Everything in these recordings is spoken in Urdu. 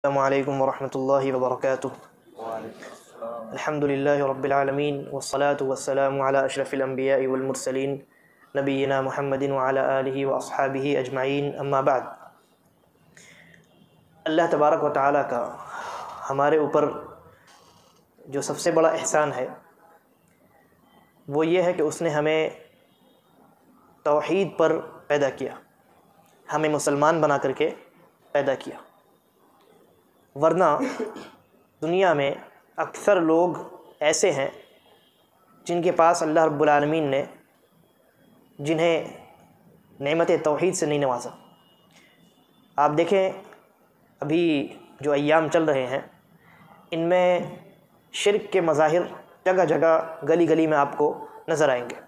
السلام علیکم ورحمۃ اللہ وبرکاتہ۔ الحمد للہ رب العالمین والصلاة والسلام علی اشرف الانبیاء والمرسلین نبینا محمد وعلی آلہ واصحابہ اجمعین، اما بعد۔ اللہ تبارک و تعالیٰ کا ہمارے اوپر جو سب سے بڑا احسان ہے وہ یہ ہے کہ اس نے ہمیں توحید پر پیدا کیا، ہمیں مسلمان بنا کر کے پیدا کیا، ورنہ دنیا میں اکثر لوگ ایسے ہیں جن کے پاس اللہ رب العالمین نے جنہیں نعمت توحید سے نہیں نوازا۔ آپ دیکھیں ابھی جو ایام چل رہے ہیں ان میں شرک کے مظاہر جگہ جگہ گلی گلی میں آپ کو نظر آئیں گے۔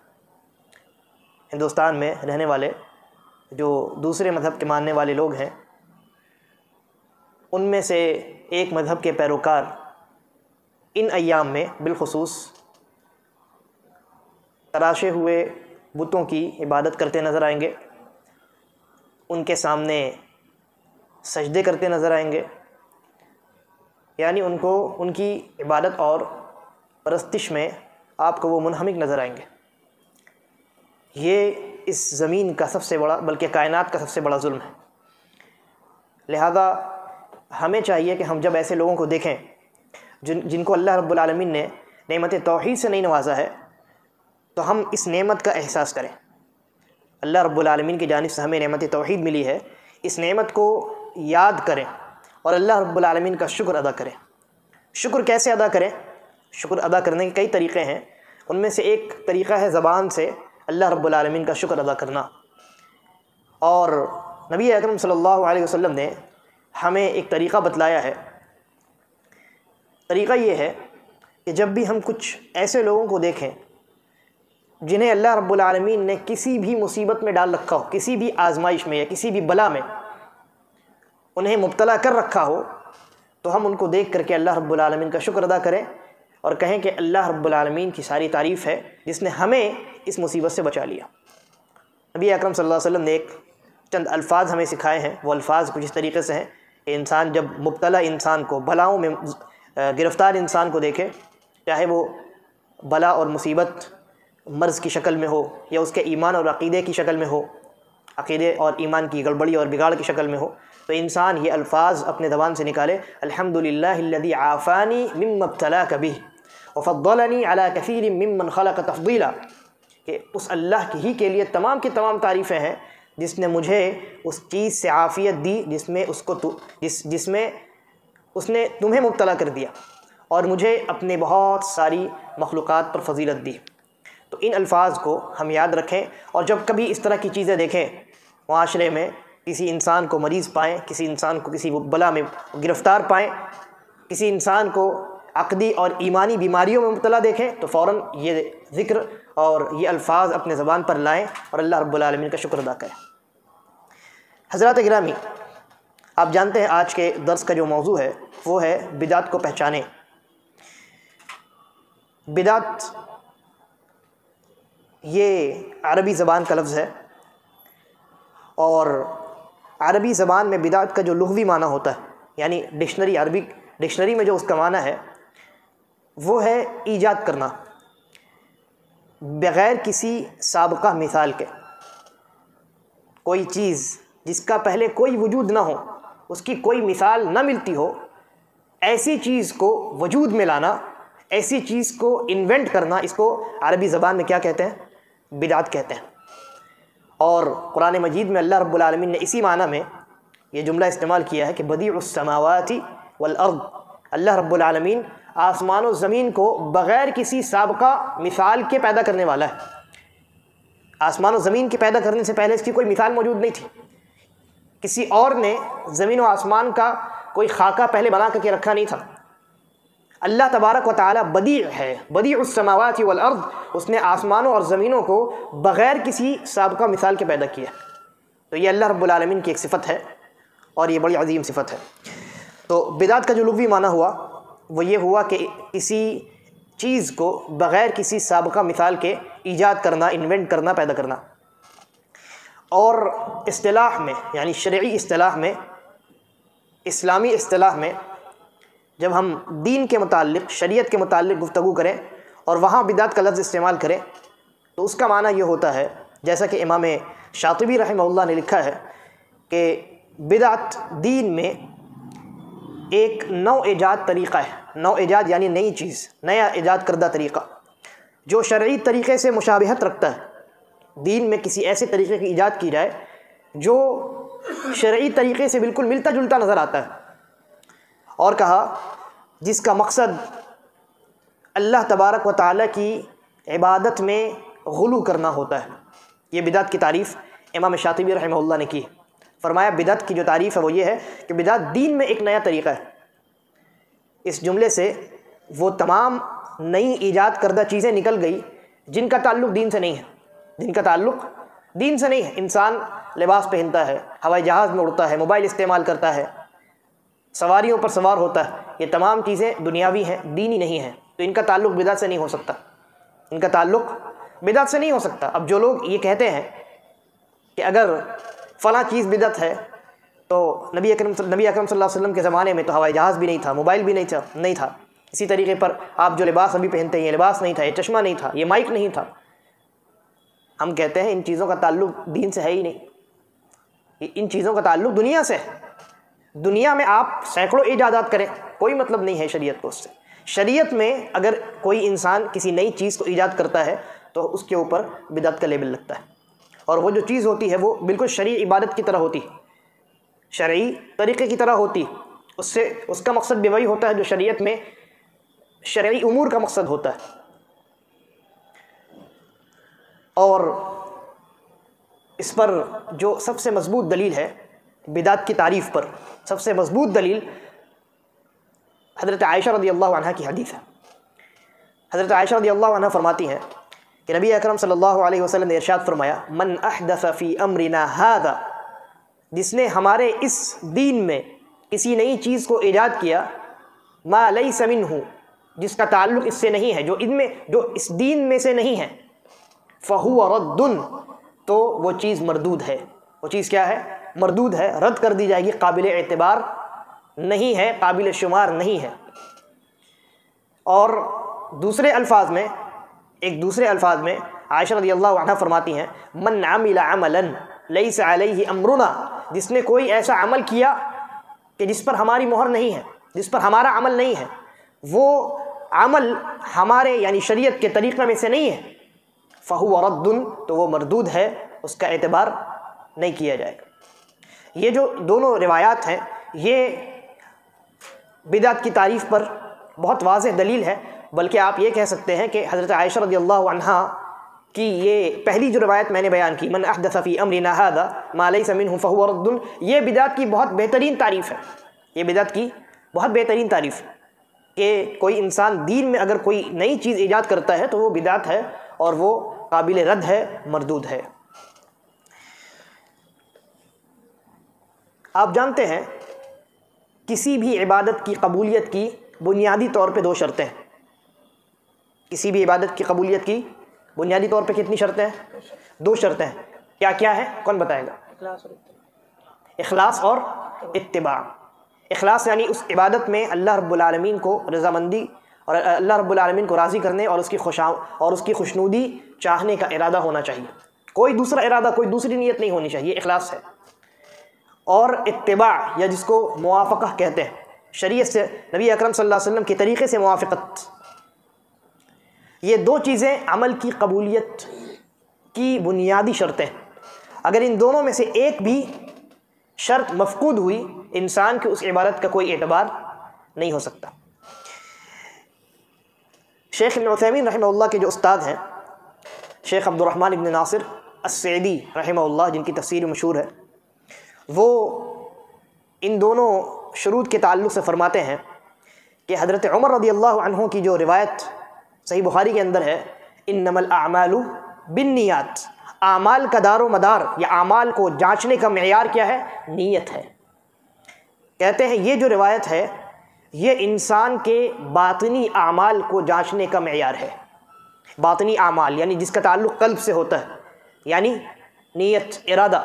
ہندوستان میں رہنے والے جو دوسرے مذہب کے ماننے والے لوگ ہیں ان میں سے ایک مذہب کے پیروکار ان ایام میں بالخصوص تراشے ہوئے بتوں کی عبادت کرتے نظر آئیں گے، ان کے سامنے سجدے کرتے نظر آئیں گے، یعنی ان کو ان کی عبادت اور پرستش میں آپ کو وہ منہمک نظر آئیں گے۔ یہ اس زمین کا سب سے بڑا بلکہ کائنات کا سب سے بڑا ظلم ہے۔ لہذا ہمیں چاہیے کہ ہم جب ایسے لوگوں کو دیکھیں جن کو اللہ رب العالمین نے نعمت توحید سے نہیں نوازا ہے تو ہم اس نعمت کا احساس کریں۔ اللہ رب العالمین کی جانب سے ہمیں نعمت توحید ملی ہے، اس نعمت کو یاد کریں اور اللہ رب العالمین کا شکر ادا کریں۔ شکر کیسے ادا کریں؟ شکر ادا کرنے کے کئی طریقے ہیں، ان میں سے ایک طریقہ ہے زبان سے اللہ رب العالمین کا شکر ادا کرنا۔ اور نبی اکرم صلی اللہ علیہ وسلم نے ہمیں ایک طریقہ بتلایا ہے۔ طریقہ یہ ہے کہ جب بھی ہم کچھ ایسے لوگوں کو دیکھیں جنہیں اللہ رب العالمین نے کسی بھی مصیبت میں ڈال رکھا ہو، کسی بھی آزمائش میں یا کسی بھی بلا میں انہیں مبتلا کر رکھا ہو، تو ہم ان کو دیکھ کر کے اللہ رب العالمین کا شکر ادا کریں اور کہیں کہ اللہ رب العالمین کی ساری تعریف ہے جس نے ہمیں اس مصیبت سے بچا لیا۔ نبی اکرم صلی اللہ علیہ وسلم نے ایک چند الفاظ ہمیں سکھائے ہیں، وہ الفاظ کچھ اس طریقے سے ہیں کہ انسان جب مبتلا انسان کو، بلاؤں میں گرفتار انسان کو دیکھے، چاہے وہ بلا اور مصیبت مرض کی شکل میں ہو یا اس کے ایمان اور عقیدے کی شکل میں ہو، عقیدے اور ایمان کی گڑبڑی اور بگاڑ کی شکل میں ہو، تو انسان یہ الفاظ اپنے زبان سے نکالے، الحمدللہ الذی عافانی مما ابتلاک بہ وفضلنی علی کثیر ممن خلق تفضیلا، کہ اس اللہ کی ہی کے لیے تمام کی تمام تعریفیں ہیں جس نے مجھے اس چیز سے عافیت دی جس میں اس نے تمہیں مبتلا کر دیا اور مجھے اپنے بہت ساری مخلوقات پر فضیلت دی۔ تو ان الفاظ کو ہم یاد رکھیں، اور جب کبھی اس طرح کی چیزیں دیکھیں معاشرے میں، کسی انسان کو مریض پائیں، کسی انسان کو کسی بلا میں گرفتار پائیں، کسی انسان کو عقدی اور ایمانی بیماریوں میں مبتلا دیکھیں، تو فوراً یہ ذکر اور یہ الفاظ اپنے زبان پر لائیں اور اللہ رب العالمین کا شکر ادا کریں۔ حضرات گرامی، آپ جانتے ہیں آج کے درس کا جو موضوع ہے وہ ہے بدعت کو پہچانیں۔ بدعت یہ عربی زبان کا لفظ ہے، اور عربی زبان میں بدعت کا جو لغوی معنی ہوتا ہے، یعنی عربی ڈکشنری میں جو اس کا معنی ہے وہ ہے ایجاد کرنا بغیر کسی سابقہ مثال کے۔ کوئی چیز جس کا پہلے کوئی وجود نہ ہو، اس کی کوئی مثال نہ ملتی ہو، ایسی چیز کو وجود میں لانا، ایسی چیز کو انوینٹ کرنا، اس کو عربی زبان میں کیا کہتے ہیں؟ بدعت کہتے ہیں۔ اور قرآن مجید میں اللہ رب العالمین نے اسی معنی میں یہ جملہ استعمال کیا ہے کہ بدیع السماوات والارض، اللہ رب العالمین آسمان و زمین کو بغیر کسی سابقہ مثال کے پیدا کرنے والا ہے۔ آسمان و زمین کے پیدا کرنے سے پہلے اس کی کوئی مثال موجود نہیں تھی، کسی اور نے زمین و آسمان کا کوئی خاکہ پہلے بنا کر کے رکھا نہیں تھا۔ اللہ تبارک و تعالی بدیع ہے، بدیع السماوات والارض، اس نے آسمانوں اور زمینوں کو بغیر کسی سابقہ مثال کے پیدا کیا۔ تو یہ اللہ رب العالمین کی ایک صفت ہے اور یہ بڑی عظیم صفت ہے۔ تو بدعت کا جو لغوی معنی ہوا وہ یہ ہوا کہ کسی چیز کو بغیر کسی سابقہ مثال کے ایجاد کرنا، انوینٹ کرنا، پیدا کرنا۔ اور اصطلاح میں، یعنی شرعی اصطلاح میں اسلامی اصطلاح میں جب ہم دین کے متعلق، شریعت کے متعلق گفتگو کریں اور وہاں بدعت کا لفظ استعمال کریں تو اس کا معنی یہ ہوتا ہے، جیسا کہ امام شاطبی رحمہ اللہ نے لکھا ہے کہ بدعت دین میں ایک نو ایجاد طریقہ ہے۔ نو ایجاد یعنی نئی چیز، نیا ایجاد کردہ طریقہ جو شرعی طریقے سے مشابہت رکھتا ہے۔ دین میں کسی ایسے طریقے کی ایجاد کی جائے جو شرعی طریقے سے بالکل ملتا جلتا نظر آتا ہے، اور کہا جس کا مقصد اللہ تبارک و تعالیٰ کی عبادت میں غلو کرنا ہوتا ہے۔ یہ بدعت کی تعریف امام شاطبی رحمہ اللہ نے کی۔ فرمایا بدعت کی جو تعریف ہے وہ یہ ہے کہ بدعت دین میں ایک نیا طریقہ ہے۔ اس جملے سے وہ تمام نئی ایجاد کردہ چیزیں نکل گئی جن کا تعلق دین سے نہیں ہے، جن کا تعلق دین سے نہیں ہے۔ انسان لباس پہنتا ہے، ہوائی جہاز میں اڑتا ہے، موبائل استعمال کرتا ہے، سواریوں پر سوار ہوتا ہے، یہ تمام چیزیں دنیاوی ہیں، دینی نہیں ہیں، تو ان کا تعلق بدعت سے نہیں ہو سکتا، ان کا تعلق بدعت سے نہیں ہو سکتا۔ اب جو لوگ یہ کہتے ہیں کہ اگر فلاں چیز بدعت ہے تو نبی اکرم صلی اللہ علیہ وسلم کے زمانے میں تو ہوائی جہاز بھی نہیں تھا، موبائل بھی نہیں تھا، اسی طریقے پر آپ جو لباس ابھی پہنتے ہیں یہ لباس نہیں تھا، یہ چشمہ نہیں تھا، یہ مائک نہیں تھا۔ ہم کہتے ہیں ان چیزوں کا تعلق دین سے ہے ہی نہیں، ان چیزوں کا تعلق دنیا سے ہے۔ دنیا میں آپ سینکڑوں ایجادات کریں، کوئی مطلب نہیں ہے شریعت کو اس سے۔ شریعت میں اگر کوئی انسان کسی نئی چیز کو ایجاد کرتا ہے تو اس کے اوپر بدعت کا لیبل لگتا ہے، اور وہ جو چیز ہوتی ہے وہ بالکل شرعی عبادت کی طرح ہوتی، شرعی طریقے کی طرح ہوتی۔ اس کا مقصد بھی وہی ہوتا ہے جو شریعت میں شرعی امور کا مقصد ہوتا ہے۔ اور اس پر جو سب سے مضبوط دلیل ہے بدعت کی تعریف پر، سب سے مضبوط دلیل حضرت عائشہ رضی اللہ عنہ کی حدیث ہے۔ حضرت عائشہ رضی اللہ عنہ فرماتی ہیں کہ نبی اکرم صلی اللہ علیہ وسلم نے ارشاد فرمایا، من احدث فی امرنا ھذا، جس نے ہمارے اس دین میں کسی نئی چیز کو ایجاد کیا، ما لیس منہ، جس کا تعلق اس سے نہیں ہے، جو اس دین میں سے نہیں ہے، فہو رد، تو وہ چیز مردود ہے۔ وہ چیز کیا ہے؟ مردود ہے، رد کر دی جائے گی، قابل اعتبار نہیں ہے، قابل شمار نہیں ہے۔ اور دوسرے الفاظ میں عائشہ رضی اللہ عنہ فرماتی ہیں، من عمل عملا لیس علیہ امرنا، جس نے کوئی ایسا عمل کیا کہ جس پر ہماری مہر نہیں ہے، جس پر ہمارا عمل نہیں ہے، وہ عمل ہمارے یعنی شریعت کے طریقے میں سے نہیں ہے، فہو رد، تو وہ مردود ہے، اس کا اعتبار نہیں کیا جائے گا۔ یہ جو دونوں روایات ہیں یہ بدعت کی تعریف پر بہت واضح دلیل ہے، بلکہ آپ یہ کہہ سکتے ہیں کہ حضرت عائشہ رضی اللہ عنہ کی یہ پہلی جو روایت میں نے بیان کی، من احدث فی امرنا ھذا ما لیس منہ فہو رد، یہ بدعت کی بہت بہترین تعریف ہے۔ یہ بدعت کی بہت بہترین تعریف ہے کہ کوئی انسان دین میں اگر کوئی نئی چیز ایجاد کرتا ہے تو وہ بدعت ہے اور وہ قابل رد ہے، مردود ہے۔ آپ جانتے ہیں کسی بھی عبادت کی قبولیت کی بنیادی طور پہ دو شرطیں ہیں۔ کسی بھی عبادت کی قبولیت کی بنیادی طور پہ کتنی شرطیں ہیں؟ دو شرطیں ہیں۔ کیا کیا ہے؟ کون بتائے گا؟ اخلاص اور اتباع۔ اخلاص یعنی اس عبادت میں اللہ رب العالمین کو رضامندی اور اللہ رب العالمین کو راضی کرنے اور اس کی خوشنودی چاہنے کا ارادہ ہونا چاہیے، کوئی دوسرا ارادہ، کوئی دوسری نیت نہیں ہونی چاہیے، اخلاص ہے۔ اور اتباع یا جس کو موافقہ کہتے ہیں، شریعت سے نبی اکرم صلی اللہ علیہ وسلم کے طریقے سے موافقت، یہ دو چیزیں عمل کی قبولیت کی بنیادی شرطیں۔ اگر ان دونوں میں سے ایک بھی شرط مفقود ہوئی، انسان کی اس عبادت کا کوئی اعتبار نہیں ہو سکتا۔ شیخ ابن عثیمین رحمہ اللہ کے جو استاد ہیں، شیخ عبد الرحمن ابن ناصر السعدی رحمہ اللہ، جن کی تفسیر مشہور ہے، وہ ان دونوں شروط کے تعلق سے فرماتے ہیں کہ حضرت عمر رضی اللہ عنہ کی جو روایت صحیح بخاری کے اندر ہے، انما الاعمال بالنیات، اعمال کا دار و مدار یا اعمال کو جانچنے کا معیار کیا ہے؟ نیت ہے۔ کہتے ہیں یہ جو روایت ہے یہ انسان کے باطنی اعمال کو جانچنے کا معیار ہے۔ باطنی اعمال یعنی جس کا تعلق قلب سے ہوتا ہے، یعنی نیت، ارادہ،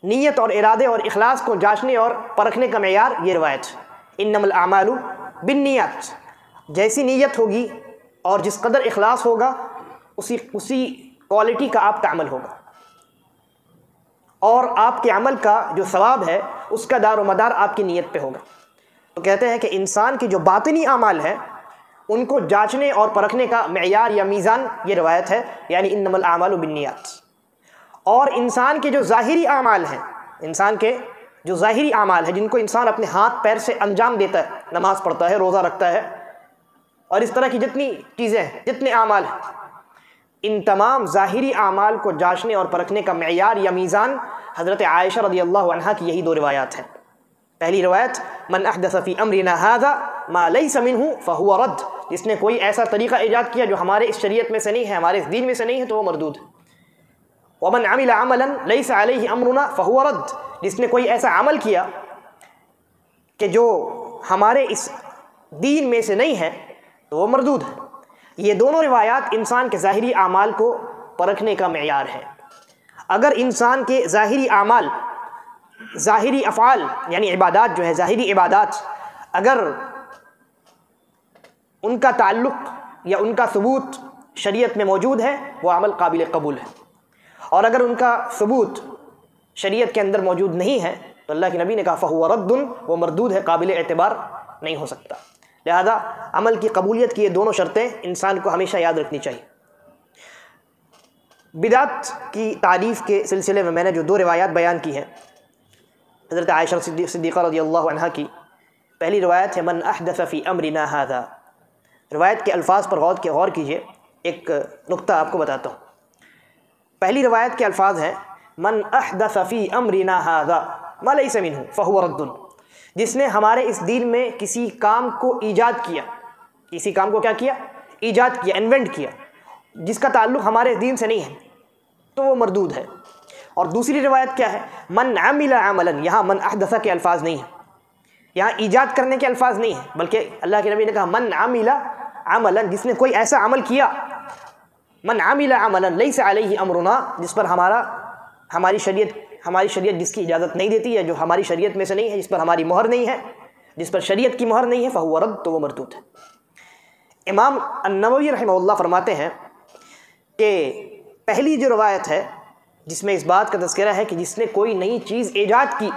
نیت اور ارادے اور اخلاص کو جانچنے اور پرکھنے کا معیار یہ روایت ہے۔ انما الاعمال بالنیات، جیسی نیت ہوگی اور جس قدر اخلاص ہوگا اسی کوالٹی کا آپ کا عمل ہوگا، اور آپ کے عمل کا جو ثواب ہے اس کا دار و مدار آپ کی نیت پہ ہوگا۔ تو کہتے ہیں کہ انسان کی جو باطنی اعمال ہیں ان کو جانچنے اور پرکھنے کا معیار یا میزان یہ روایت ہے، یعنی انما الاعمال بالنیات۔ اور انسان کے جو ظاہری اعمال ہیں، انسان کے جو ظاہری اعمال ہیں جن کو انسان اپنے ہاتھ پیر سے انجام دیتا ہے، نماز پڑھتا ہے، روزہ رکھتا ہے، اور اس طرح کی جتنی چیزیں ہیں، جتنے اعمال ہیں، ان تمام ظاہری اعمال کو جانچنے اور پرکھنے کا معیار یا میزان حضرت عائشہ رضی اللہ عنہا کی یہی دو روایات ہیں۔ پہلی روایت من احدث فی امرنا ھذا ما لیس منہ فہو رد، جس نے کوئی ایسا طریقہ ایجاد کیا جو ہمارے اس شریعت میں سے نہیں ہے، ہمارے اس دین میں سے نہیں ہے، تو وہ مردود ہے۔ ومن عمل عملا لیس علیہ امرنا فہو رد، جس نے کوئی ایسا عمل کیا کہ جو ہمارے اس دین میں سے نہیں ہے تو وہ مردود ہے۔ یہ دونوں روایات انسان کے ظاہری اعمال کو پرکھنے کا معیار ہے۔ اگر انسان کے ظاہری اعمال، ظاہری افعال یعنی عبادات جو ہے، ظاہری عبادات، اگر ان کا تعلق یا ان کا ثبوت شریعت میں موجود ہے وہ عمل قابل قبول ہے، اور اگر ان کا ثبوت شریعت کے اندر موجود نہیں ہے تو اللہ کے نبی نے کہا فہو رد، وہ مردود ہے، قابل اعتبار نہیں ہو سکتا۔ لہذا عمل کی قبولیت کی یہ دونوں شرطیں انسان کو ہمیشہ یاد رکھنی چاہیے۔ بدعت کی تعریف کے سلسلے میں نے جو دو روایات بیان کی ہیں حضرت عائشہ صدیقہ رضی اللہ عنہا کی، پہلی روایت ہے من احدث فی امرنا ھذا۔ روایت کے الفاظ پر غور کیجئے، ایک نقطہ آپ کو بتاتا ہوں۔ پہلی روایت کے الفاظ ہیں من احدث فی امرنا ھذا ما لیس منہ فہو رد، جس نے ہمارے اس دین میں کسی کام کو ایجاد کیا، کسی کام کو کیا کیا؟ ایجاد کیا، انوینٹ کیا، جس کا تعلق ہمارے دین سے نہیں ہے تو وہ مردود ہے۔ اور دوسری روایت کیا ہے؟ من عمل عملا، یہاں من احدث کے الفاظ نہیں ہیں، یہاں ایجاد کرنے کے الفاظ نہیں ہیں، بلکہ اللہ کے نبی نے کہا من عمل عملا، جس نے کوئی ایسا عمل کیا، من عمل عملا لیس علیہ امرنا، جس پر ہماری شریعت جس کی اجازت نہیں دیتی ہے، جو ہماری شریعت میں سے نہیں ہے، جس پر ہماری مہر نہیں ہے، جس پر شریعت کی مہر نہیں ہے، فہو رد، تو وہ مردود ہے۔ امام النووی رحمہ اللہ فرماتے ہیں کہ پہلی جو روایت ہے جس میں اس بات کا تذکرہ ہے کہ جس نے کوئی نئی چیز ایجاد کی،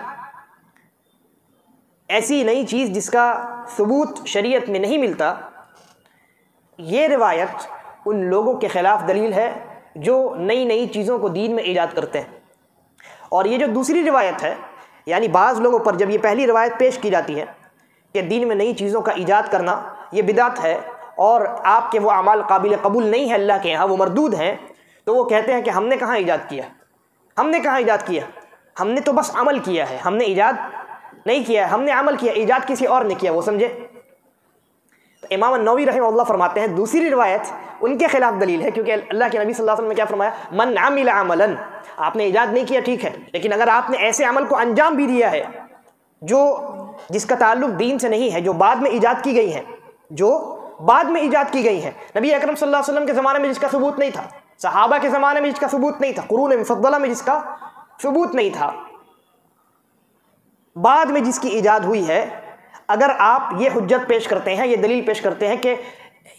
ایسی نئی چیز جس کا ثبوت شریعت میں نہیں ملتا، یہ روایت ان لوگوں کے خلاف دلیل ہے جو نئی چیزوں کو دین میں ایجاد کرتے ہیں۔ اور یہ جو دوسری روایت ہے، یعنی بعض لوگوں پر جب یہ پہلی روایت پیش کی جاتی ہے کہ دین میں نئی چیزوں کا ایجاد کرنا یہ بدعت ہے اور آپ کے وہ اعمال قابل قبول نہیں ہے اللہ کے یہاں، وہ مردود ہیں، تو وہ کہتے ہیں کہ ہم نے کہاں ایجاد کیا، ہم نے کہاں ایجاد کیا، ہم نے تو بس عمل کیا ہے، ہم نے ایجاد نہیں کیا ہے، ہم نے عمل کیا، ایجاد کسی اور نے کیا، وہ سمجھے۔ تو امام النووی رحمہ اللہ فرماتے ہیں دوسری روایت ان کے خلاف دلیل ہے، کیونکہ اللہ کے نبی صلی اللہ علیہ وسلم نے کیا فرمایا؟ من عمل عملا، آپ نے ایجاد نہیں کیا ٹھیک ہے، لیکن اگر آپ نے ایسے عمل کو انجام بھی دیا ہے جس کا تعلق دین سے نہیں ہے، جو بعد میں ایجاد کی گئی ہیں، نبی اکرم صلی اللہ علیہ وسلم کے زمانے میں جس کا ثبوت نہیں تھا، صحابہ کے زمانے میں جس کا ثبوت نہیں تھا، قرون مفضلہ میں جس کا ثبوت نہیں تھا، بعد میں جس کی ایجاد ہوئی ہے، اگر آپ یہ حجت پیش کرتے ہیں، یہ دلیل پیش کرتے ہیں کہ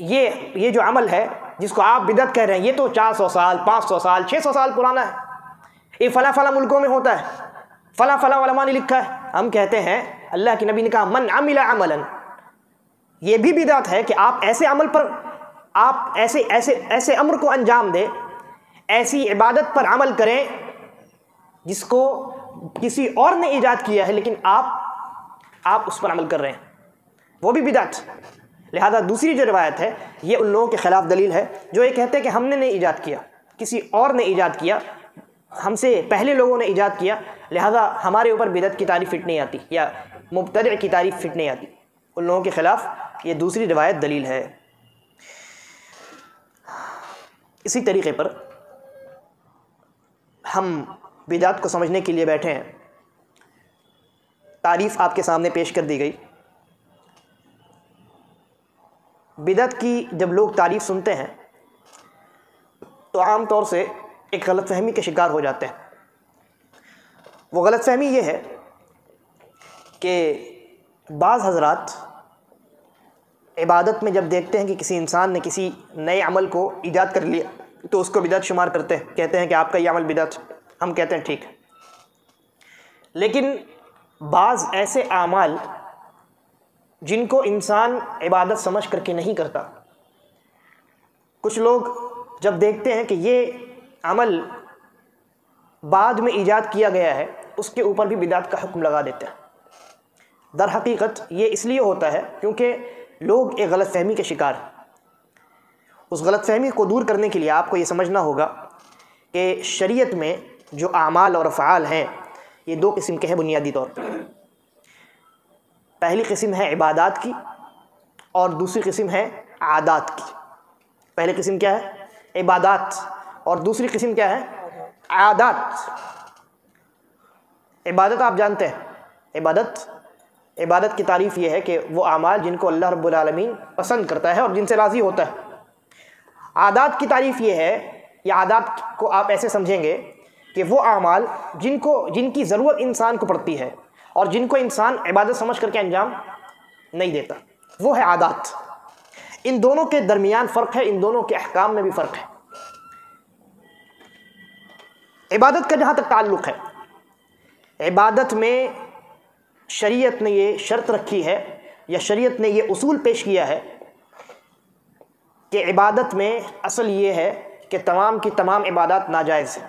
یہ جو عمل ہے جس کو آپ بدعت کہہ رہے ہیں، یہ تو 400 سال 500 سال 600 سال پرانا ہے، یہ فلاں فلاں ملکوں میں ہوتا ہے، فلاں فلاں علماء نے لکھا ہے، ہم کہتے ہیں اللہ کے نبی نے کہا من عمل عملا، یہ بھی بدعت ہے کہ آپ ایسے عمل پر، آپ ایسے امر کو انجام دیں، ایسی عبادت پر عمل کریں جس کو کسی اور نے ایجاد کیا ہے لیکن آپ اس پر عمل کر رہے ہیں، وہ بھی بدعت۔ لہذا دوسری جو روایت ہے یہ ان لوگوں کے خلاف دلیل ہے جو یہ کہتے ہیں کہ ہم نے نہیں ایجاد کیا، کسی اور نے ایجاد کیا، ہم سے پہلے لوگوں نے ایجاد کیا، لہذا ہمارے اوپر بدعت کی تعریف فٹ نہیں آتی یا مبتدع کی تعریف فٹ نہیں آتی۔ ان لوگوں کے خلاف یہ دوسری روایت دلیل ہے۔ اسی طریقے پر ہم بدعت کو سمجھنے کے لیے بیٹھے ہیں، تعریف آپ کے سامنے پیش کر دی گئی۔ بدعت کی جب لوگ تعریف سنتے ہیں تو عام طور سے ایک غلط فہمی کے شکار ہو جاتے ہیں، وہ غلط فہمی یہ ہے کہ بعض حضرات عبادت میں جب دیکھتے ہیں کہ کسی انسان نے کسی نئے عمل کو ایجاد کر لیا تو اس کو بدعت شمار کرتے ہیں، کہتے ہیں کہ آپ کا یہ عمل بدعت، ہم کہتے ہیں ٹھیک ہے۔ لیکن بعض ایسے اعمال جن کو انسان عبادت سمجھ کر کے نہیں کرتا، کچھ لوگ جب دیکھتے ہیں کہ یہ عمل بعد میں ایجاد کیا گیا ہے اس کے اوپر بھی بدعت کا حکم لگا دیتے ہیں۔ در حقیقت یہ اس لیے ہوتا ہے کیونکہ لوگ ایک غلط فہمی کے شکار ہیں۔ اس غلط فہمی کو دور کرنے کے لیے آپ کو یہ سمجھنا ہوگا کہ شریعت میں جو اعمال اور افعال ہیں یہ دو قسم کے ہیں بنیادی طور پر۔ پہلی قسم ہے عبادات کی اور دوسری قسم ہے عادات کی۔ پہلی قسم کیا ہے؟ عبادات، اور دوسری قسم کیا ہے؟ عادات۔ عبادت آپ جانتے ہیں، عبادت کی تعریف یہ ہے کہ وہ اعمال جن کو اللہ رب العالمین پسند کرتا ہے اور جن سے راضی ہوتا ہے۔ عادات کی تعریف یہ ہے، یا عادات کو آپ ایسے سمجھیں گے کہ وہ اعمال جن کی ضرورت انسان کو پڑتی ہے اور جن کو انسان عبادت سمجھ کر کے انجام نہیں دیتا، وہ ہے عادات۔ ان دونوں کے درمیان فرق ہے، ان دونوں کے احکام میں بھی فرق ہے۔ عبادت کا جہاں تک تعلق ہے، عبادت میں شریعت نے یہ شرط رکھی ہے یا شریعت نے یہ اصول پیش کیا ہے کہ عبادت میں اصل یہ ہے کہ تمام کی تمام عبادات ناجائز ہیں۔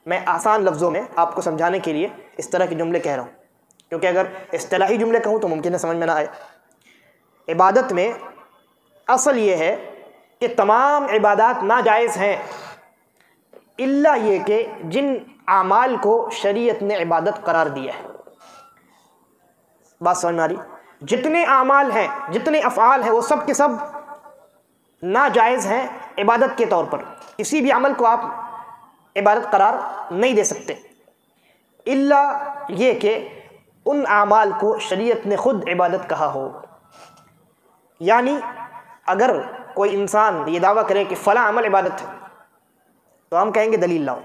میں آسان لفظوں میں آپ کو سمجھانے کے لیے اس طرح کے جملے کہہ رہا ہوں، کیونکہ اگر اصطلاحی جملے کہوں تو ممکن ہے سمجھ میں نہ آئے۔ عبادت میں اصل یہ ہے کہ تمام عبادات ناجائز ہیں، الا یہ کہ جن اعمال کو شریعت نے عبادت قرار دیا ہے۔ بات سمجھ میں آ رہی؟ جتنے اعمال ہیں، جتنے افعال ہیں، وہ سب کے سب ناجائز ہیں عبادت کے طور پر۔ کسی بھی عمل کو آپ عبادت قرار نہیں دے سکتے، الا یہ کہ ان اعمال کو شریعت نے خود عبادت کہا ہو۔ یعنی اگر کوئی انسان یہ دعویٰ کرے کہ فلاں عمل عبادت ہے تو ہم کہیں گے دلیل لاؤ،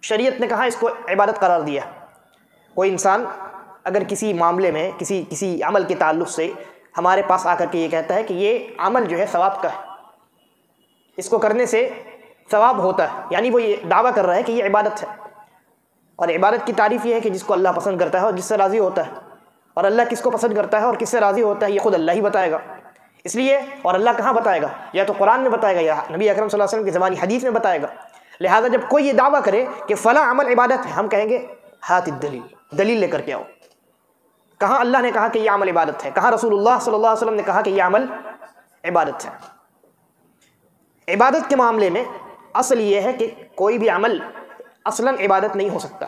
شریعت نے کہا اس کو عبادت قرار دیا۔ کوئی انسان اگر کسی معاملے میں کسی عمل کے تعلق سے ہمارے پاس آ کر کے یہ کہتا ہے کہ یہ عمل جو ہے ثواب کا ہے، اس کو کرنے سے ثواب ہوتا ہے، یعنی وہ یہ دعویٰ کر رہا ہے کہ یہ عبادت ہے۔ اور عبادت کی تعریف یہ ہے کہ جس کو اللہ پسند کرتا ہے اور جس سے راضی ہوتا ہے، اور اللہ کس کو پسند کرتا ہے اور کس سے راضی ہوتا ہے یہ خود اللہ ہی بتائے گا۔ اس لیے، اور اللہ کہاں بتائے گا؟ یا تو قرآن میں بتائے گا یا نبی اکرم صلی اللہ علیہ وسلم کی زبانی حدیث میں بتائے گا۔ لہٰذا جب کوئی یہ دعویٰ کرے کہ فلاں عمل عبادت ہے، ہم کہیں گے ہات الدلیل، دلیل لے کر کے آؤ۔ کہاں اللہ نے کہا کہ یہ عمل عبادت ہے؟ کہاں رسول اللہ صلی اللہ علیہ وسلم نے کہا کہ یہ عمل عبادت ہے؟ عبادت کے معاملے میں اصل یہ ہے کہ کوئی بھی عمل اصلاً عبادت نہیں ہو سکتا۔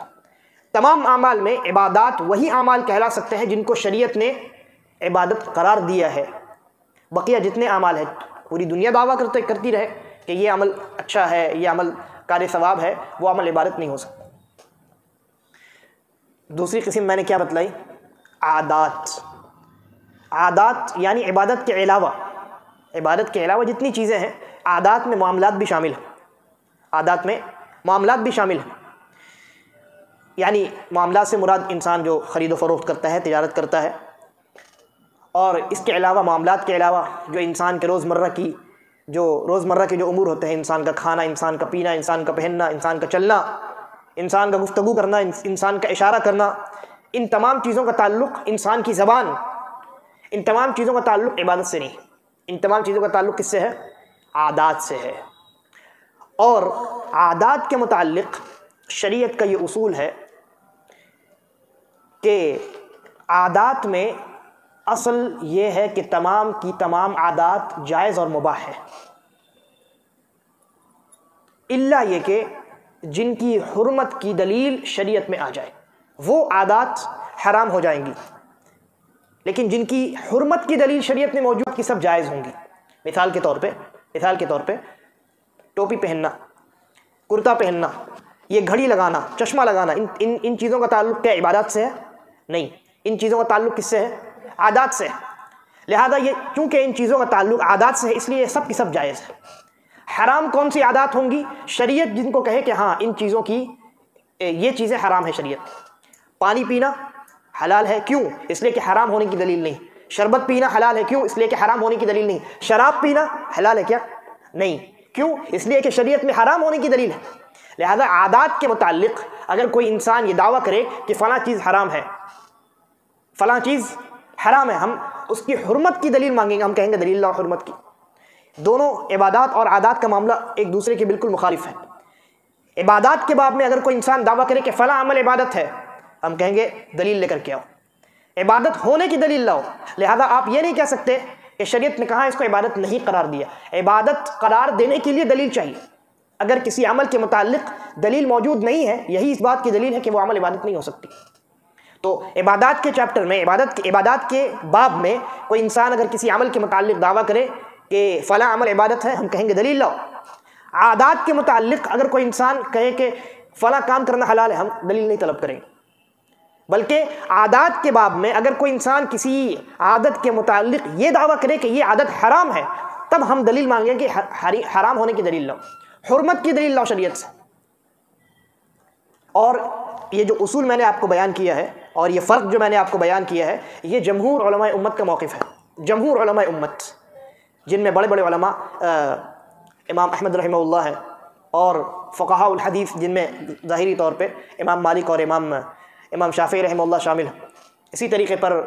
تمام اعمال میں عبادات وہی اعمال کہلا سکتے ہیں جن کو شریعت نے عبادت قرار دیا ہے۔ بقیہ جتنے اعمال ہیں، پوری دنیا دعویٰ کرتی رہے کہ یہ عمل اچھا ہے، یہ عمل کار ثواب ہے، وہ عمل عبادت نہیں ہو سکتا۔ دوسری قسم میں نے کیا بتلائی؟ عادات۔ عادات یعنی عبادت کے علاوہ جتنی چیزیں ہیں، عادات میں معاملات بھی شامل ہیں۔ عادات میں معاملات بھی شامل ہیں، یعنی معاملات سے مراد انسان جو خرید و فروخت کرتا ہے، تجارت کرتا ہے، اور اس کے علاوہ معاملات کے علاوہ جو انسان کے روزمرہ کے جو امور ہوتے ہیں، انسان کا کھانا، انسان کا پینا، انسان کا پہننا، انسان کا چلنا، انسان کا گفتگو کرنا، انسان کا اشارہ کرنا، ان تمام چیزوں کا تعلق، انسان کی زبان، ان تمام چیزوں کا تعلق عبادت سے نہیں، ان تمام چیزوں کا تعلق کس سے ہے؟ عادات سے ہے۔ اور عادات کے متعلق شریعت کا یہ اصول ہے کہ عادات میں اصل یہ ہے کہ تمام کی تمام عادات جائز اور مباح ہے، الا یہ کہ جن کی حرمت کی دلیل شریعت میں آ جائے وہ عادات حرام ہو جائیں گی، لیکن جن کی حرمت کی دلیل شریعت میں موجود کی سب جائز ہوں گی۔ مثال کے طور پہ ٹوپی پہننا، کرتا پہننا، یہ گھڑی لگانا، چشمہ لگانا، ان چیزوں کا تعلق کیا عبادات سے ہے؟ نہیں، ان چیزوں کا تعلق کس سے ہے؟ عادات سے ہے۔ لہذا یہ چونکہ ان چیزوں کا تعلق عادات سے ہے، اس لیے یہ سب کی سب جائز ہے۔ حرام کون سی عادات ہوں گی؟ شریعت جن کو کہے کہ ہاں ان چیزوں کی یہ چیزیں حرام ہے شریعت۔ پانی پینا حلال ہے، کیوں؟ اس لیے کہ حرام ہونے کی دلیل نہیں۔ شربت پینا حلال ہے، کیوں؟ اس لیے کہ حرام ہونے کی دلیل نہیں۔ شراب پینا حلال ہے کیا؟ نہیں، کیوں؟ اس لیے کہ شریعت میں حرام ہونے کی دلیل ہے۔ لہذا عادات کے متعلق اگر کوئی انسان یہ دعویٰ کرے کہ فلاں چیز حرام ہے، فلاں چیز حرام ہے، ہم اس کی حرمت کی دلیل مانگیں گے، ہم کہیں گے دلیل لاؤ حرمت کی۔ دونوں عبادات اور عادات کا معاملہ ایک دوسرے کے بالکل مخالف ہے۔ عبادات کے باب میں اگر کوئی انسان دعویٰ کرے کہ فلاں عمل عبادت ہے، ہم کہیں گے دلیل لے کر کے آؤ، عبادت ہونے کی دلیل لاؤ۔ لہذا آپ یہ نہیں کہہ سکتے کہ شریعت نے کہا اس کو عبادت نہیں قرار دیا۔ عبادت قرار دینے کے لیے دلیل چاہیے۔ اگر کسی عمل کے متعلق دلیل موجود نہیں ہے، یہی اس بات کی دلیل ہے کہ وہ عمل عبادت نہیں ہو سکتی۔ تو عبادات کے چیپٹر میں، عبادات کے باب میں کوئی انسان اگر کسی عمل کے متعلق دعویٰ کرے کہ فلاں عمل عبادت ہے، ہم کہیں گے دلیل لاؤ۔ عادات کے متعلق اگر کوئی انسان کہے کہ فلاں کام کرنا حلال ہے، ہم دلیل نہیں طلب کریں گے۔ بلکہ عادات کے باب میں اگر کوئی انسان کسی عادت کے متعلق یہ دعویٰ کرے کہ یہ عادت حرام ہے، تب ہم دلیل مانگیں کہ حرام ہونے کی دلیل لاؤ، حرمت کی دلیل لاؤ شریعت سے۔ اور یہ جو اصول میں نے آپ کو بیان کیا ہے اور یہ فرق جو میں نے آپ کو بیان کیا ہے، یہ جمہور علماء امت کا موقف ہے۔ جمہور علماء امت، جن میں بڑے بڑے علماء امام احمد رحمہ اللہ ہے، اور فقہاء الحدیث جن میں ظاہری طور پہ امام مالک اور امام شافعی رحمہ اللہ شامل ہیں۔ اسی طریقے پر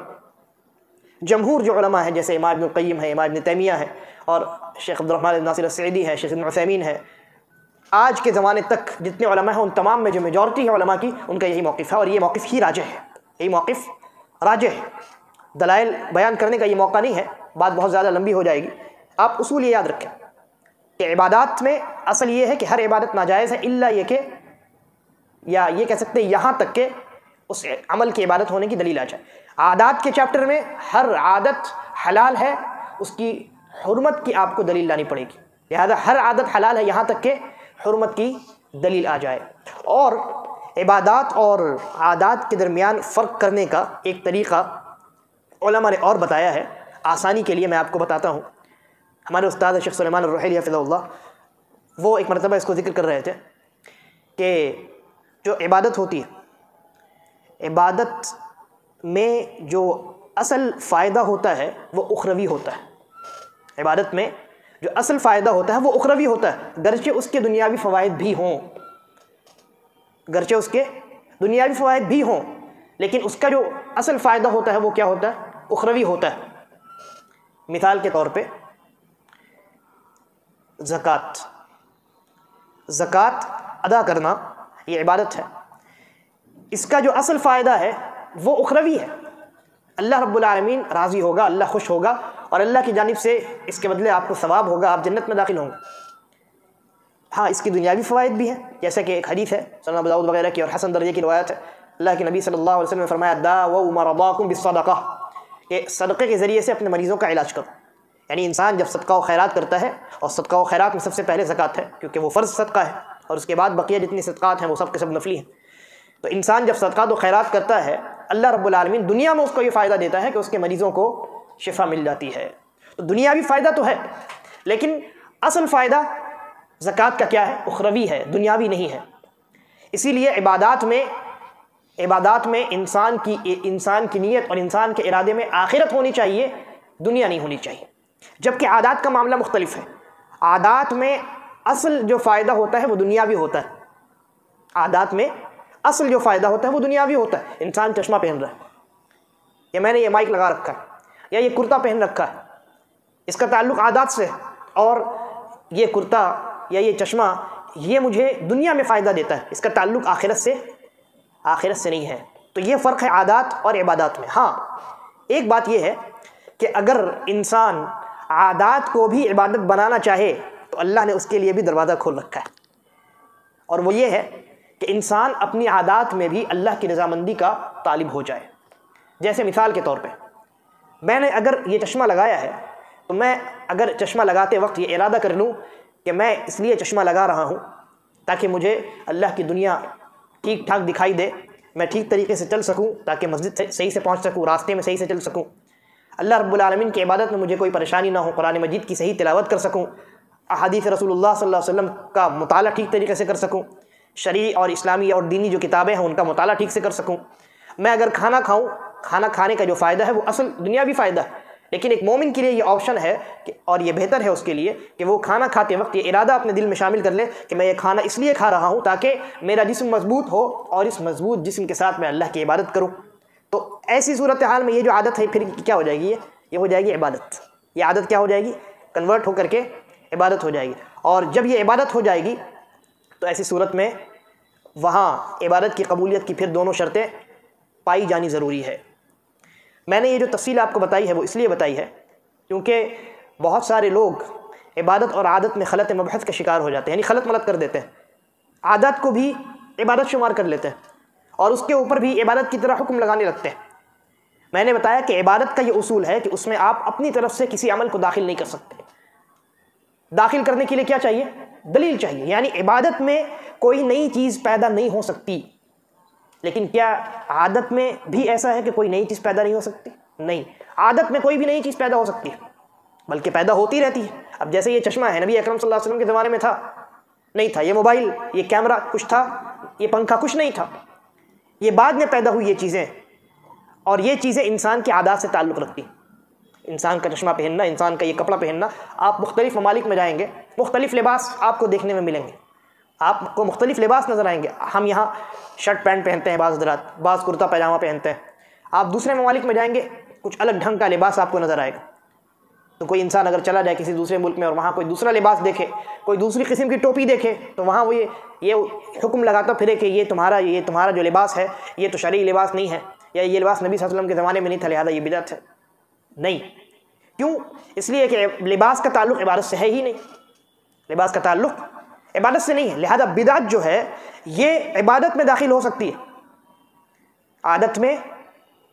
جمہور جو علماء ہیں، جیسے امام ابن القیم ہے، امام ابن تیمیہ ہے، اور شیخ عبدالرحمن بن ناصر السعدی ہے، شیخ ابن عثیمین ہے، آج کے زمانے تک جتنے علماء ہیں ان تمام میں جو میجورٹی ہے علماء کی، ان کا یہی موقف ہے، اور یہ موقف ہی راجح ہے، یہی موقف راجح ہے۔ دلائل بیان کرنے کا یہ موقع نہیں ہے، بات بہت زیادہ لمبی ہو جائے گی۔ آپ اصول یہ یاد رکھیں کہ عبادات میں اصل یہ ہے کہ ہر عبادت ناجائز ہے، الا یہ کہ، یا یہ کہہ سکتے ہیں یہاں تک کہ اس عمل کی عبادت ہونے کی دلیل آ جائے۔ عادات کے چیپٹر میں ہر عادت حلال ہے، اس کی حرمت کی آپ کو دلیل لانی پڑے گی۔ لہذا ہر عادت حلال ہے یہاں تک کہ حرمت کی دلیل آ جائے۔ اور عبادات اور عادات کے درمیان فرق کرنے کا ایک طریقہ علماء نے اور بتایا ہے، آسانی کے لیے میں آپ کو بتاتا ہوں۔ ہمارے استاد شیخ سلیمان الرحیلی حفظہ اللہ، وہ ایک مرتبہ اس کو ذکر کر رہے تھے کہ جو عبادت ہوتی ہے، عبادت میں جو اصل فائدہ ہوتا ہے وہ اخروی ہوتا ہے۔ عبادت میں جو اصل فائدہ ہوتا ہے وہ اخروی ہوتا ہے، گرچہ اس کے دنیاوی فوائد بھی ہوں، گرچہ اس کے دنیاوی فوائد بھی ہوں، لیکن اس کا جو اصل فائدہ ہوتا ہے وہ کیا ہوتا ہے؟ اخروی ہوتا ہے۔ مثال کے طور پہ زکوٰۃ ادا کرنا یہ عبادت ہے، اس کا جو اصل فائدہ ہے وہ اخروی ہے، اللہ رب العالمین راضی ہوگا، اللہ خوش ہوگا، اور اللہ کی جانب سے اس کے بدلے آپ کو ثواب ہوگا، آپ جنت میں داخل ہوں گے۔ ہاں، اس کی دنیاوی فوائد بھی ہیں، جیسے کہ ایک حدیث ہے سنن ابو داؤد وغیرہ کی اور حسن درجے کی روایت ہے، اللہ کے نبی صلی اللہ علیہ وسلم نے فرمایا داؤوا مرضاکم بالصدقہ، کہ صدقے کے ذریعے سے اپنے مریضوں کا علاج کرو۔ یعنی انسان جب صدقہ و خیرات کرتا ہے، اور صدقہ و خیرات میں سب سے پہلے زکوٰۃ ہے کیونکہ وہ فرض صدقہ ہے، اور اس کے بعد بقیہ جتنی صدقات ہیں وہ سب کے سب نفلی ہیں، تو انسان جب صدقات و خیرات کرتا ہے، اللہ رب العالمین دنیا میں اس کو یہ فائدہ دیتا ہے کہ اس کے مریضوں کو شفا مل جاتی ہے۔ تو دنیاوی فائدہ تو ہے، لیکن اصل فائدہ زکوٰۃ کا کیا ہے؟ اخروی ہے، دنیاوی نہیں ہے۔ اسی لیے عبادات میں انسان کی نیت اور انسان کے ارادے میں آخرت ہونی چاہیے، دنیا نہیں ہونی چاہیے۔ جبکہ عادات کا معاملہ مختلف ہے، عادات میں اصل جو فائدہ ہوتا ہے وہ دنیاوی ہوتا ہے، عادات میں اصل جو فائدہ ہوتا ہے وہ دنیاوی ہوتا ہے۔ انسان چشمہ پہن رہا ہے، یا میں نے یہ مائک لگا رکھا ہے، یا یہ کرتا پہن رکھا ہے، اس کا تعلق عادات سے ہے، اور یہ کرتا یا یہ چشمہ یہ مجھے دنیا میں فائدہ دیتا ہے، اس کا تعلق آخرت سے نہیں ہے۔ تو یہ فرق ہے عادات اور عبادات میں۔ ہاں، ایک بات یہ ہے کہ اگر انسان عادات کو بھی عبادت بنانا چاہے تو اللہ نے اس کے لیے بھی دروازہ کھول رکھا ہے، اور وہ یہ ہے کہ انسان اپنی عادات میں بھی اللہ کی رضامندی کا طالب ہو جائے۔ جیسے مثال کے طور پہ میں نے اگر یہ چشمہ لگایا ہے، تو میں اگر چشمہ لگاتے وقت یہ ارادہ کر لوں کہ میں اس لیے چشمہ لگا رہا ہوں تاکہ مجھے اللہ کی دنیا ٹھیک ٹھاک دکھائی دے، میں ٹھیک طریقے سے چل سکوں، تاکہ مسجد صحیح سے پہنچ سکوں، راستے میں صحیح سے چل سکوں، اللہ رب العالمین کی عبادت میں مجھے کوئی پریشانی نہ ہو، قرآن مجید کی صحیح تلاوت کر سکوں، احادیث رسول اللہ صلی اللہ علیہ وسلم کا مطالعہ ٹھیک طریقے سے کر سکوں، شرعی اور اسلامی اور دینی جو کتابیں ہیں ان کا مطالعہ ٹھیک سے کر سکوں. میں اگر کھانا کھاؤں، کھانا کھانے کا جو فائدہ ہے وہ اصل دنیاوی فائدہ ہے، لیکن ایک مومن کے لیے یہ آپشن ہے کہ اور یہ بہتر ہے اس کے لیے کہ وہ کھانا کھاتے وقت یہ ارادہ اپنے دل میں شامل کر لے کہ میں یہ کھانا اس لیے کھا رہا ہوں تاکہ میرا جسم مضبوط ہو، اور اس مضبوط جسم کے ساتھ میں اللہ کی عبادت کروں. تو ایسی صورتحال میں یہ جو عادت ہے پھر کیا ہو جائے گی؟ یہ ہو جائے گی عبادت. یہ عادت کیا ہو جائے گی؟ کنورٹ ہو کر کے عبادت ہو جائے گی. اور جب یہ عبادت ہو جائے گی تو ایسی صورت میں وہاں عبادت کی قبولیت کی پھر دونوں شرطیں پائی جانی ضروری ہے. میں نے یہ جو تفصیل آپ کو بتائی ہے وہ اس لیے بتائی ہے کیونکہ بہت سارے لوگ عبادت اور عادت میں خلط مبحث کا شکار ہو جاتے ہیں، یعنی خلط ملط کر دیتے ہیں. عادت کو بھی عبادت شمار کر لیتے ہیں اور اس کے اوپر بھی عبادت کی طرح حکم لگانے لگتے ہیں. میں نے بتایا کہ عبادت کا یہ اصول ہے کہ اس میں آپ اپنی طرف سے کسی عمل کو داخل نہیں کر سکتے. داخل کرنے کے لیے کیا چاہیے؟ دلیل چاہیے. یعنی عبادت میں کوئی نئی چیز پیدا نہیں ہو سکتی. لیکن کیا عادت میں بھی ایسا ہے کہ کوئی نئی چیز پیدا نہیں ہو سکتی؟ نہیں، عادت میں کوئی بھی نئی چیز پیدا ہو سکتی ہے، بلکہ پیدا ہوتی رہتی ہے. اب جیسے یہ چشمہ ہے، نبی اکرم صلی اللہ علیہ وسلم کے زمانے میں تھا؟ نہیں تھا. یہ موبائل، یہ کیمرہ کچھ تھا؟ یہ پنکھا کچھ نہیں تھا. یہ بعد میں پیدا ہوئی یہ چیزیں، اور یہ چیزیں انسان کی عادات سے تعلق رکھتی. انسان کا چشمہ پہننا، انسان کا یہ کپڑا پہننا، آپ مختلف ممالک میں جائیں گے مختلف لباس آپ کو دیکھنے میں ملیں گے، آپ کو مختلف لباس نظر آئیں گے. ہم یہاں شرٹ پینٹ پہنتے ہیں، بعض حضرات بعض کرتا پاجامہ پہنتے ہیں. آپ دوسرے ممالک میں جائیں گے کچھ الگ ڈھنگ کا لباس آپ کو نظر آئے گا. تو کوئی انسان اگر چلا جائے کسی دوسرے ملک میں اور وہاں کوئی دوسرا لباس دیکھے، کوئی دوسری قسم کی ٹوپی دیکھے، تو وہاں وہ یہ حکم لگاتا پھرے کہ یہ تمہارا جو لباس ہے یہ تو شرعی لباس نہیں ہے، یا یہ لباس نبی صلی اللہ علیہ وسلم کے زمانے میں نہیں تھا، لہٰذا یہ بدعت ہے. نہیں. کیوں؟ اس لیے کہ لباس کا تعلق عبادت سے ہے ہی نہیں. لباس کا تعلق عبادت سے نہیں ہے، لہذا بدعت جو ہے یہ عبادت میں داخل ہو سکتی ہے، عادت میں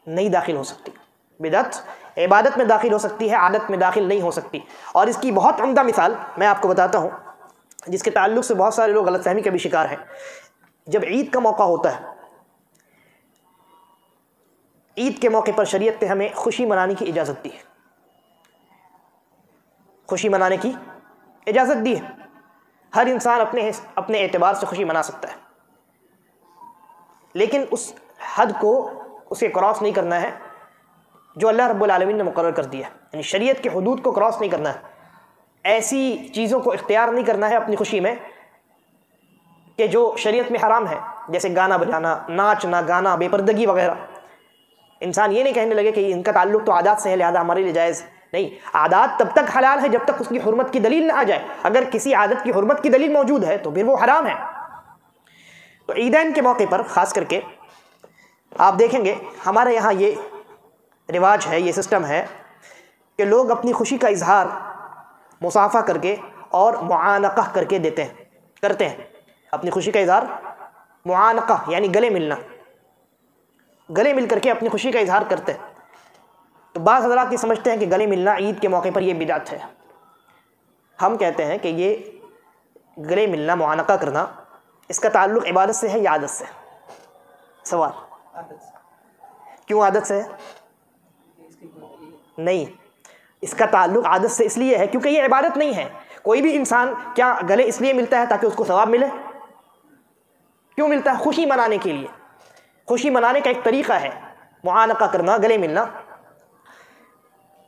نہیں داخل ہو سکتی. بدعت عبادت میں داخل ہو سکتی ہے، عادت میں داخل نہیں ہو سکتی. اور اس کی بہت عمدہ مثال میں آپ کو بتاتا ہوں جس کے تعلق سے بہت سارے لوگ غلط فہمی کا بھی شکار ہیں. جب عید کا موقع ہوتا ہے، عید کے موقع پر شریعت نے ہمیں خوشی منانے کی اجازت دی ہے. خوشی منانے کی اجازت دی ہے. ہر انسان اپنے اعتبار سے خوشی منا سکتا ہے، لیکن اس حد کو اسے کراس نہیں کرنا ہے جو اللہ رب العالمین نے مقرر کر دیا ہے. یعنی شریعت کی حدود کو کراس نہیں کرنا ہے. ایسی چیزوں کو اختیار نہیں کرنا ہے اپنی خوشی میں کہ جو شریعت میں حرام ہے، جیسے گانا بجانا، ناچنا گانا، بے پردگی وغیرہ. انسان یہ نہیں کہنے لگے کہ ان کا تعلق تو عادات سے ہے لہذا ہمارے لیے جائز. نہیں، عادات تب تک حلال ہے جب تک اس کی حرمت کی دلیل نہ آ جائے. اگر کسی عادت کی حرمت کی دلیل موجود ہے تو پھر وہ حرام ہے. تو عیدین کے موقع پر خاص کر کے آپ دیکھیں گے ہمارے یہاں یہ رواج ہے، یہ سسٹم ہے کہ لوگ اپنی خوشی کا اظہار مصافحہ کر کے اور معانقہ کر کے کرتے ہیں. اپنی خوشی کا اظہار معانقہ یعنی گلے ملنا، گلے مل کر کے اپنی خوشی کا اظہار کرتے ہیں. تو بعض حضرات یہ سمجھتے ہیں کہ گلے ملنا عید کے موقع پر یہ بدعت ہے. ہم کہتے ہیں کہ یہ گلے ملنا، معانقہ کرنا، اس کا تعلق عبادت سے ہے یا عادت سے؟ سوال. کیوں عادت سے ہے؟ نہیں، اس کا تعلق عادت سے اس لیے ہے کیونکہ یہ عبادت نہیں ہے. کوئی بھی انسان کیا گلے اس لیے ملتا ہے تاکہ اس کو ثواب ملے؟ کیوں ملتا ہے؟ خوشی منانے کے لیے. خوشی منانے کا ایک طریقہ ہے معانقہ کرنا، گلے ملنا.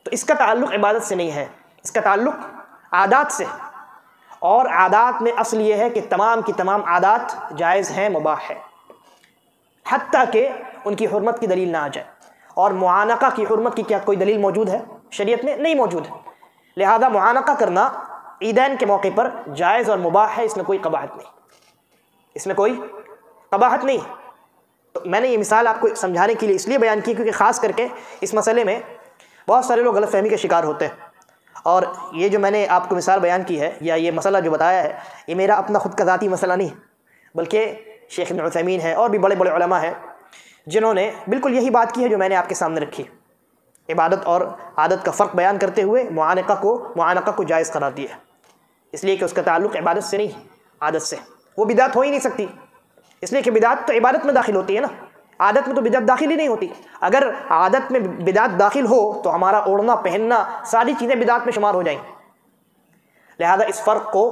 تو اس کا تعلق عبادت سے نہیں ہے، اس کا تعلق عادات سے. اور عادات میں اصل یہ ہے کہ تمام کی تمام عادات جائز ہیں، مباح ہے، حتیٰ کہ ان کی حرمت کی دلیل نہ آ جائے. اور معانقہ کی حرمت کی کیا کوئی دلیل موجود ہے شریعت میں؟ نہیں موجود ہے. لہذا معانقہ کرنا عیدین کے موقع پر جائز اور مباح ہے، اس میں کوئی قباحت نہیں، اس میں کوئی قباحت نہیں. تو میں نے یہ مثال آپ کو سمجھانے کے لیے اس لیے بیان کی کیونکہ خاص کر کے اس مسئلے میں بہت سارے لوگ غلط فہمی کے شکار ہوتے ہیں. اور یہ جو میں نے آپ کو مثال بیان کی ہے یا یہ مسئلہ جو بتایا ہے، یہ میرا اپنا خود کا ذاتی مسئلہ نہیں، بلکہ شیخ ابن عثیمین ہے اور بھی بڑے بڑے علماء ہیں جنہوں نے بالکل یہی بات کی ہے جو میں نے آپ کے سامنے رکھی. عبادت اور عادت کا فرق بیان کرتے ہوئے معانقہ کو جائز قرار دیا ہے، اس لیے کہ اس کا تعلق عبادت سے نہیں، عادت سے. وہ بدعت ہو ہی نہیں سکتی، اس لیے کہ بدعت تو عبادت میں داخل ہوتی ہے نا، عادت میں تو بدعت داخل ہی نہیں ہوتی. اگر عادت میں بدعت داخل ہو تو ہمارا اوڑھنا پہننا ساری چیزیں بدعت میں شمار ہو جائیں. لہذا اس فرق کو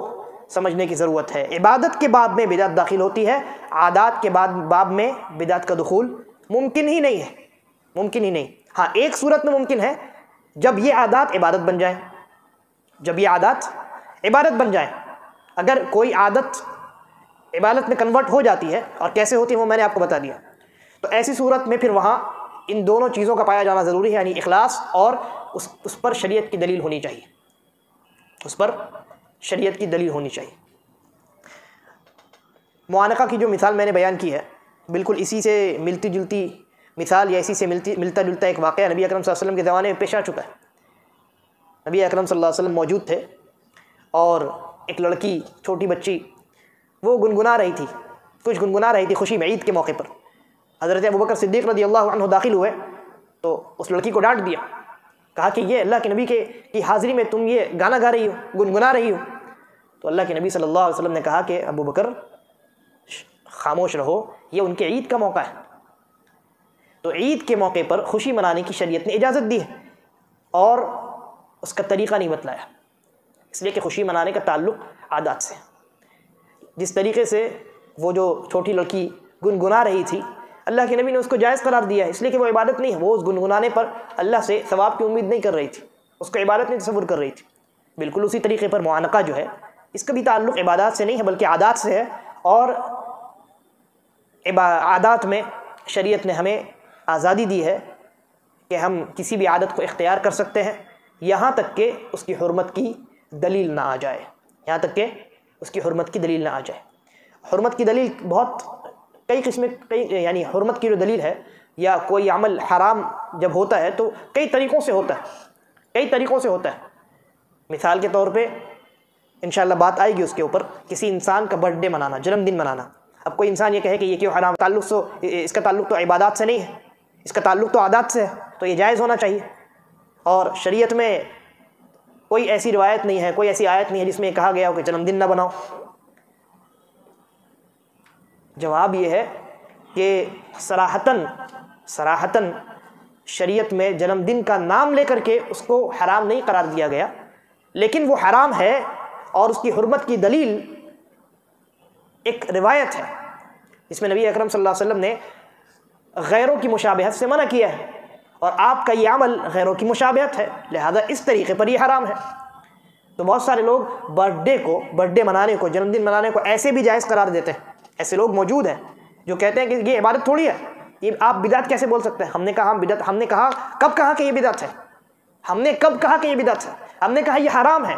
سمجھنے کی ضرورت ہے۔ عبادت کے باب میں بدعت داخل ہوتی ہے، عادات کے باب میں بدعت کا دخول ممکن ہی نہیں ہے، ممکن ہی نہیں۔ ہاں ایک صورت میں ممکن ہے، جب یہ عادات عبادت بن جائیں، جب یہ عادات عبادت بن جائیں۔ اگر کوئی عادت عبادت میں کنورٹ ہو جاتی ہے، اور کیسے ہوتی ہے وہ میں نے آپ کو بتا دیا، تو ایسی صورت میں پھر وہاں ان دونوں چیزوں کا پایا جانا ضروری ہے، یعنی اخلاص اور اس پر شریعت کی دلیل ہونی چاہیے، اس پر شریعت کی دلیل ہونی چاہیے۔ معانقہ کی جو مثال میں نے بیان کی ہے، بالکل اسی سے ملتی جلتی مثال یا اسی سے ملتا جلتا ایک واقعہ نبی اکرم صلی اللہ علیہ وسلم کے زمانے میں پیش آ چکا ہے۔ نبی اکرم صلی اللہ علیہ وسلم موجود تھے، اور ایک لڑکی، چھوٹی بچی، وہ گنگنا رہی تھی، کچھ گنگنا رہی تھی خوشی میں، عید کے موقع پر۔ حضرت ابوبکر صدیق رضی اللہ عنہ داخل ہوئے تو اس لڑکی کو ڈانٹ دیا، کہا کہ یہ اللہ کے نبی کی حاضری میں تم یہ گانا گا رہی ہو، گنگنا رہی ہو۔ تو اللہ کے نبی صلی اللہ علیہ وسلم نے کہا کہ ابوبکر خاموش رہو، یہ ان کے عید کا موقع ہے۔ تو عید کے موقع پر خوشی منانے کی شریعت نے اجازت دی ہے، اور اس کا طریقہ نہیں بتلایا، اس لیے کہ خوشی منانے کا تعلق عادات سے۔ جس طریقے سے وہ جو چھوٹی لڑکی گنگنا رہی تھی، اللہ کے نبی نے اس کو جائز قرار دیا ہے، اس لیے کہ وہ عبادت نہیں ہے، وہ اس گنگنانے پر اللہ سے ثواب کی امید نہیں کر رہی تھی، اس کو عبادت نہیں تصور کر رہی تھی۔ بالکل اسی طریقے پر معانقہ جو ہے، اس کا بھی تعلق عبادات سے نہیں ہے بلکہ عادات سے ہے، اور عادات میں شریعت نے ہمیں آزادی دی ہے کہ ہم کسی بھی عادت کو اختیار کر سکتے ہیں، یہاں تک کہ اس کی حرمت کی دلیل نہ آ جائے، یہاں تک کہ اس کی حرمت کی دلیل نہ آ جائے۔ حرمت کی دلیل بہت کئی قسمیں، یعنی حرمت کی جو دلیل ہے، یا کوئی عمل حرام جب ہوتا ہے تو کئی طریقوں سے ہوتا ہے، کئی طریقوں سے ہوتا ہے۔ مثال کے طور پہ انشاءاللہ بات آئے گی اس کے اوپر، کسی انسان کا برتھ ڈے منانا، جنم دن منانا۔ اب کوئی انسان یہ کہے کہ یہ کیوں حرام، اس کا تعلق تو عبادات سے نہیں ہے، اس کا تعلق تو عادات سے ہے، تو یہ جائز ہونا چاہیے۔ اور شریعت میں کوئی ایسی روایت نہیں ہے، کوئی ایسی آیت نہیں ہے جس میں یہ کہا گیا ہو کہ جنم دن نہ بناؤ۔ جواب یہ ہے کہ صراحتاً شریعت میں جنم دن کا نام لے کر کے اس کو حرام نہیں قرار دیا گیا، لیکن وہ حرام ہے، اور اس کی حرمت کی دلیل ایک روایت ہے جس میں نبی اکرم صلی اللہ علیہ وسلم نے غیروں کی مشابہت سے منع کیا ہے، اور آپ کا یہ عمل غیروں کی مشابہت ہے، لہذا اس طریقے پر یہ حرام ہے۔ تو بہت سارے لوگ برتھ ڈے منانے کو، جنم دن منانے کو ایسے بھی جائز قرار دیتے ہیں۔ ایسے لوگ موجود ہیں جو کہتے ہیں کہ یہ عبادت تھوڑی ہے، یہ آپ بدعت کیسے بول سکتے ہیں؟ ہم نے کہا بدعت، ہم نے کہا کب کہا کہ یہ بدعت ہے؟ ہم نے کب کہا کہ یہ بدعت ہے؟ ہم نے کہا یہ حرام ہے،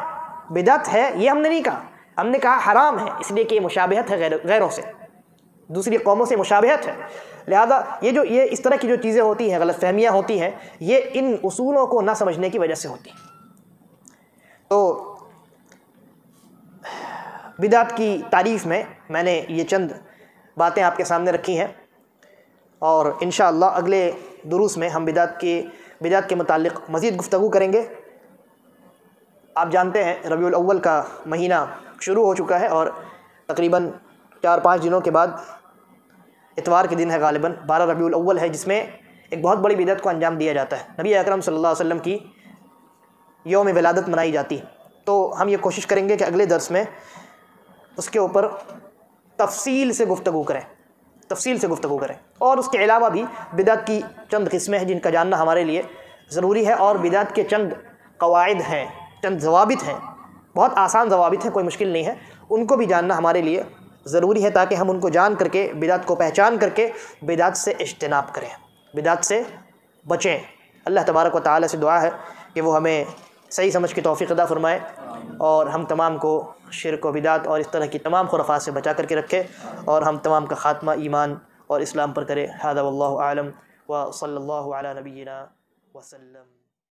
بدعت ہے یہ ہم نے نہیں کہا، ہم نے کہا حرام ہے، اس لیے کہ یہ مشابہت ہے غیروں سے، دوسری قوموں سے مشابہت ہے۔ لہذا یہ اس طرح کی جو چیزیں ہوتی ہیں، غلط فہمیاں ہوتی ہیں، یہ ان اصولوں کو نہ سمجھنے کی وجہ سے ہوتی ہیں۔ تو بدعت کی تعریف میں نے یہ چند باتیں آپ کے سامنے رکھی ہیں، اور انشاءاللہ اگلے دروس میں ہم بدعت کے متعلق مزید گفتگو کریں گے۔ آپ جانتے ہیں ربیع الاول کا مہینہ شروع ہو چکا ہے، اور تقریباً 4-5 دنوں کے بعد اتوار کے دن ہے، غالباً 12 ربیع الاول ہے، جس میں ایک بہت بڑی بدعت کو انجام دیا جاتا ہے۔ نبی اکرم صلی اللہ علیہ وسلم کی یوم ولادت منائی جاتی ہے۔ تو ہم یہ کوشش کریں گے کہ اگلے درس میں اس کے اوپر تفصیل سے گفتگو کریں، اور اس کے علاوہ بھی بدعت کی چند قسمیں ہیں جن کا جاننا ہمارے لیے ضروری ہے، اور بدعت کے چند قواعد ہیں، چند ضوابط ہیں، بہت آسان ضوابط ہیں، کوئی مشکل نہیں ہے، ان کو بھی جاننا ہمارے لیے ضروری ہے، تاکہ ہم ان کو جان کر کے، بدعت کو پہچان کر کے بدعت سے اجتناب کریں، بدعت سے بچیں۔ اللہ تبارک و تعالی سے دعا ہے کہ وہ ہمیں صحیح سمجھ کی توفیق عطا فرمائے، اور ہم تمام کو شرک و بدعت اور اس طرح کی تمام خرافات سے بچا کر کے رکھے، اور ہم تمام کا خاتمہ ایمان اور اسلام پر کرے۔ ھذا واللہ اعلم، وصلی اللہ علی نبینا وسلم۔